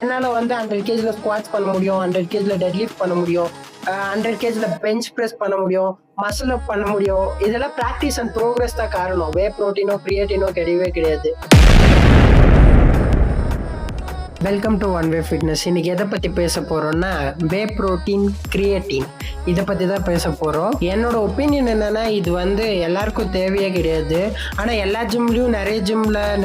என்னால வந்து 100 கேஜில ஸ்குவாட்ஸ் பண்ண முடியும், 100 கேஜில டெட் லிஃப்ட் பண்ண முடியும், 100 கேஜில பெஞ்ச் பிரஸ் பண்ண முடியும், மசில் அப் பண்ண முடியும். இதெல்லாம் பிராக்டிஸ் அண்ட் ப்ரோக்ரஸ் தான் காரணம். வே புரோட்டீனோ கிரியேட்டினோ கிடையவே கிடையாது. Welcome to one way fitness. இன்னைக்கு எதை பற்றி பேச போகிறோம்னா வே ப்ரோட்டீன் கிரியேட்டின் இதை பற்றி தான் பேச போகிறோம். என்னோட ஒப்பீனியன் என்னென்னா, இது வந்து எல்லாருக்கும் தேவையே கிடையாது. ஆனால் எல்லா ஜிம்லேயும்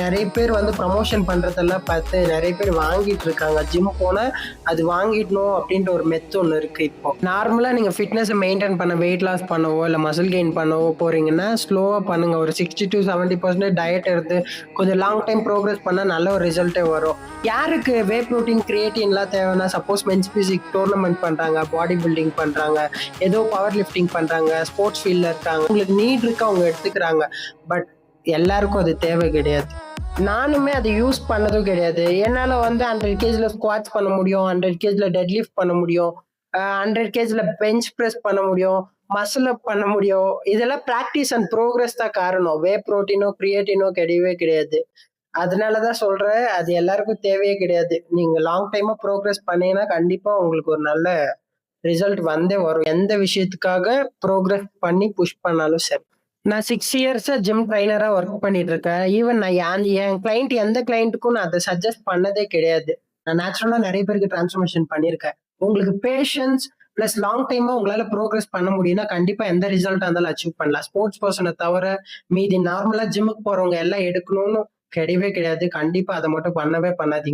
நிறைய பேர் வந்து ப்ரமோஷன் பண்ணுறதெல்லாம் பார்த்து நிறைய பேர் வாங்கிட்டு இருக்காங்க. ஜிம் போனால் அது வாங்கிடணும் அப்படின்ற ஒரு மெத்து ஒன்று இருக்குது. இப்போ நார்மலாக நீங்கள் ஃபிட்னஸை மெயின்டைன் பண்ண, வெயிட் லாஸ் பண்ணவோ இல்லை மசில் கெயின் பண்ணவோ போகிறீங்கன்னா ஸ்லோவாக பண்ணுங்கள். ஒரு 60 to 70% டயட் எடுத்து கொஞ்சம் லாங் டைம் ப்ரோக்ரஸ் பண்ணால் நல்ல ஒரு ரிசல்ட்டே வரும். யாருக்கு வே ப்ரோட்டீன் கிரியேட்டின்லாம் தேவைன்னா, சப்போஸ் மென்ஸ் பிசிக் டோர்னமெண்ட் பண்றாங்க, பாடி பில்டிங் பண்றாங்க, ஏதோ பவர் லிஃப்டிங் பண்றாங்க, ஸ்போர்ட்ஸ் ஃபீல்ட்ல இருக்காங்க, உங்களுக்கு நீட் இருக்கு, அவங்க எடுத்துக்கிறாங்க. பட் எல்லாருக்கும் அது தேவை கிடையாது. நானுமே அதை யூஸ் பண்ணதும் கிடையாது. என்னால வந்து 100 கேஜில ஸ்குவாட்ஸ் பண்ண முடியும், 100 கேஜில டெட் லிஃப்ட் பண்ண முடியும், 100 கேஜில பெஞ்ச் பிரஸ் பண்ண முடியும், மசில் அப் பண்ண முடியும். இதெல்லாம் பிராக்டிஸ் அண்ட் ப்ரோக்ரஸ் தான் காரணம். வே ப்ரோட்டீனோ கிரியேட்டினோ கிடையவே கிடையாது. அதனாலதான் சொல்றேன், அது எல்லாருக்கும் தேவையே கிடையாது. நீங்க லாங் டைமா ப்ரோக்ரஸ் பண்ணீங்கன்னா கண்டிப்பா உங்களுக்கு ஒரு நல்ல ரிசல்ட் வந்தே வரும். எந்த விஷயத்துக்காக ப்ரோக்ரஸ் பண்ணி புஷ் பண்ணாலும் சரி. நான் 6 இயர்ஸா ஜிம் ட்ரைனரா ஒர்க் பண்ணிட்டு இருக்கேன். ஈவன் நான் என் கிளைண்ட் எந்த கிளைண்ட்டுக்கும் நான் அதை சஜஸ்ட் பண்ணதே கிடையாது. நான் நேச்சுரலா நிறைய பேருக்கு டிரான்ஸ்ஃபர்மேஷன் பண்ணியிருக்கேன். உங்களுக்கு பேஷன்ஸ் பிளஸ் லாங் டைமா உங்களால ப்ரோக்ரஸ் பண்ண முடியும்னா கண்டிப்பா எந்த ரிசல்ட்டா இருந்தாலும் அச்சீவ் பண்ணலாம். ஸ்போர்ட்ஸ் பர்சனை தவிர மீதி நார்மலா ஜிம்முக்கு போறவங்க எல்லாம் எடுக்கணும்னு கிடையவே கிடையாது. கண்டிப்பா அதை மட்டும் பண்ணவே பண்ணாதீங்க.